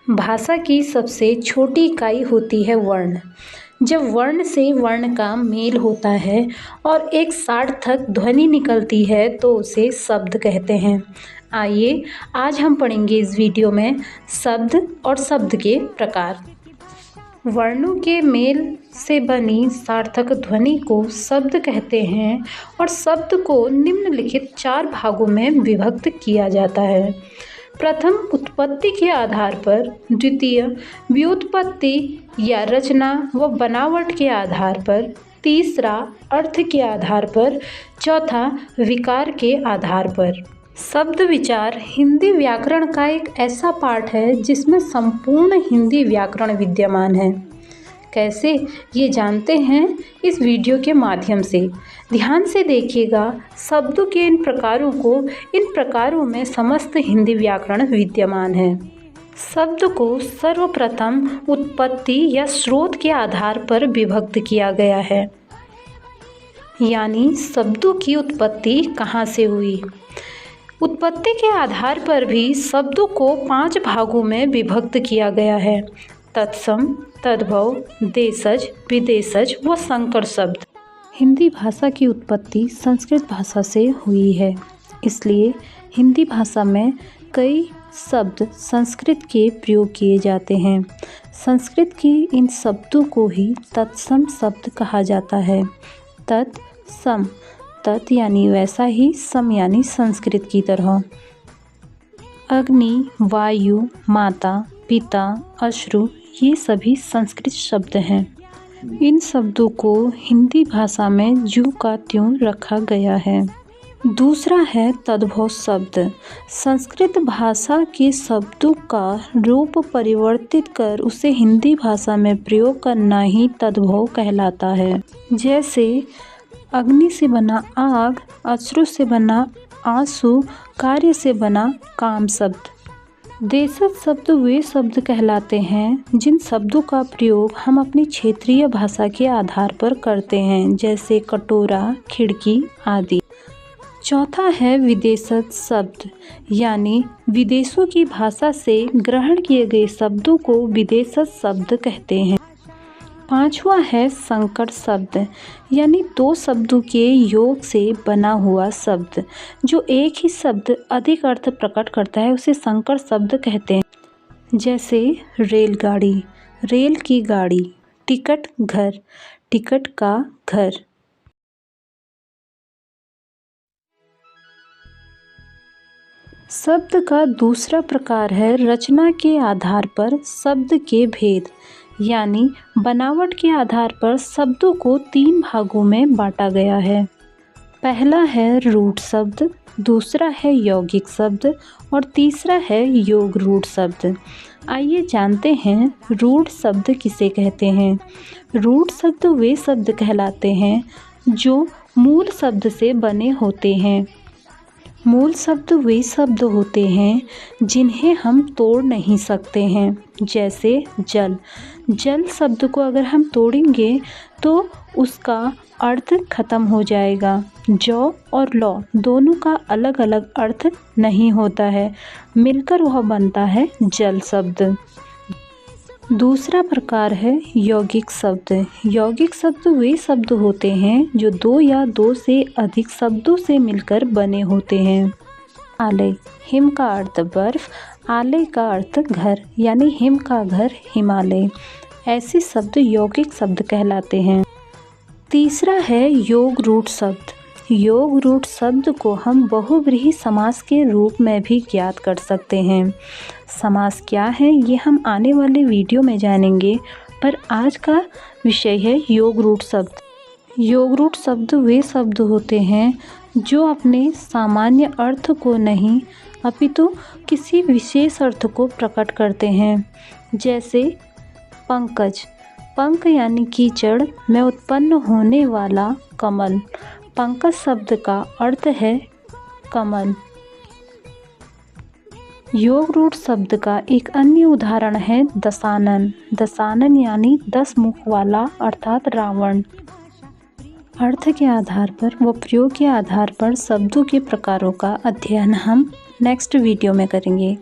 भाषा की सबसे छोटी इकाई होती है वर्ण। जब वर्ण से वर्ण का मेल होता है और एक सार्थक ध्वनि निकलती है तो उसे शब्द कहते हैं। आइए आज हम पढ़ेंगे इस वीडियो में शब्द और शब्द के प्रकार। वर्णों के मेल से बनी सार्थक ध्वनि को शब्द कहते हैं और शब्द को निम्नलिखित 4 भागों में विभक्त किया जाता है। प्रथम उत्पत्ति के आधार पर, द्वितीय व्युत्पत्ति या रचना व बनावट के आधार पर, तीसरा अर्थ के आधार पर, चौथा विकार के आधार पर। शब्द विचार हिंदी व्याकरण का एक ऐसा पाठ है जिसमें संपूर्ण हिंदी व्याकरण विद्यमान है। कैसे, ये जानते हैं इस वीडियो के माध्यम से। ध्यान से देखिएगा, शब्दों के इन प्रकारों में समस्त हिंदी व्याकरण विद्यमान है। शब्द को सर्वप्रथम उत्पत्ति या स्रोत के आधार पर विभक्त किया गया है, यानी शब्दों की उत्पत्ति कहाँ से हुई। उत्पत्ति के आधार पर भी शब्दों को 5 भागों में विभक्त किया गया है: तत्सम, तद्भव, देशज, विदेशज व संकर शब्द। हिंदी भाषा की उत्पत्ति संस्कृत भाषा से हुई है, इसलिए हिंदी भाषा में कई शब्द संस्कृत के प्रयोग किए जाते हैं। संस्कृत के इन शब्दों को ही तत्सम शब्द कहा जाता है। तत्सम, तत् यानी वैसा ही, सम यानी संस्कृत की तरह। अग्नि, वायु, माता, पिता, अश्रु, ये सभी संस्कृत शब्द हैं। इन शब्दों को हिंदी भाषा में ज्यों का त्यों रखा गया है। दूसरा है तद्भव शब्द। संस्कृत भाषा के शब्दों का रूप परिवर्तित कर उसे हिंदी भाषा में प्रयोग करना ही तद्भव कहलाता है। जैसे अग्नि से बना आग, अश्रु से बना आंसू, कार्य से बना काम शब्द। देशज शब्द वे शब्द कहलाते हैं जिन शब्दों का प्रयोग हम अपनी क्षेत्रीय भाषा के आधार पर करते हैं, जैसे कटोरा, खिड़की आदि। चौथा है विदेशज शब्द, यानी विदेशों की भाषा से ग्रहण किए गए शब्दों को विदेशज शब्द कहते हैं। पांचवा है संकर शब्द, यानी 2 शब्दों के योग से बना हुआ शब्द। जो एक ही शब्द अधिक अर्थ प्रकट करता है उसे संकर शब्द कहते हैं। जैसे रेलगाड़ी, रेल की गाड़ी, टिकट घर, टिकट का घर। शब्द का दूसरा प्रकार है रचना के आधार पर शब्द के भेद, यानी बनावट के आधार पर शब्दों को 3 भागों में बांटा गया है। पहला है रूढ़ शब्द, दूसरा है यौगिक शब्द और तीसरा है योग रूढ़ शब्द। आइए जानते हैं रूढ़ शब्द किसे कहते हैं। रूढ़ शब्द वे शब्द कहलाते हैं जो मूल शब्द से बने होते हैं। मूल शब्द वे शब्द होते हैं जिन्हें हम तोड़ नहीं सकते हैं। जैसे जल, जल शब्द को अगर हम तोड़ेंगे तो उसका अर्थ खत्म हो जाएगा। जौ और लौ दोनों का अलग अलग अर्थ नहीं होता है, मिलकर वह बनता है जल शब्द। दूसरा प्रकार है यौगिक शब्द। यौगिक शब्द वे शब्द होते हैं जो 2 या 2 से अधिक शब्दों से मिलकर बने होते हैं। आलय, हिम का अर्थ बर्फ, आलय का अर्थ घर, यानी हिम का घर हिमालय। ऐसे शब्द यौगिक शब्द कहलाते हैं। तीसरा है योग रूढ़ शब्द। योग रूढ़ शब्द को हम बहुव्रीहि समास के रूप में भी ज्ञात कर सकते हैं। समास क्या है ये हम आने वाले वीडियो में जानेंगे, पर आज का विषय है योग रूढ़ शब्द। योग रूढ़ शब्द वे शब्द होते हैं जो अपने सामान्य अर्थ को नहीं अपितु किसी विशेष अर्थ को प्रकट करते हैं। जैसे पंकज, पंक यानी कीचड़ में उत्पन्न होने वाला कमल। पंकज शब्द का अर्थ है कमल। योग रूढ़ शब्द का एक अन्य उदाहरण है दशानन। दशानन यानी 10 मुख वाला अर्थात रावण। अर्थ के आधार पर व प्रयोग के आधार पर शब्दों के प्रकारों का अध्ययन हम नेक्स्ट वीडियो में करेंगे।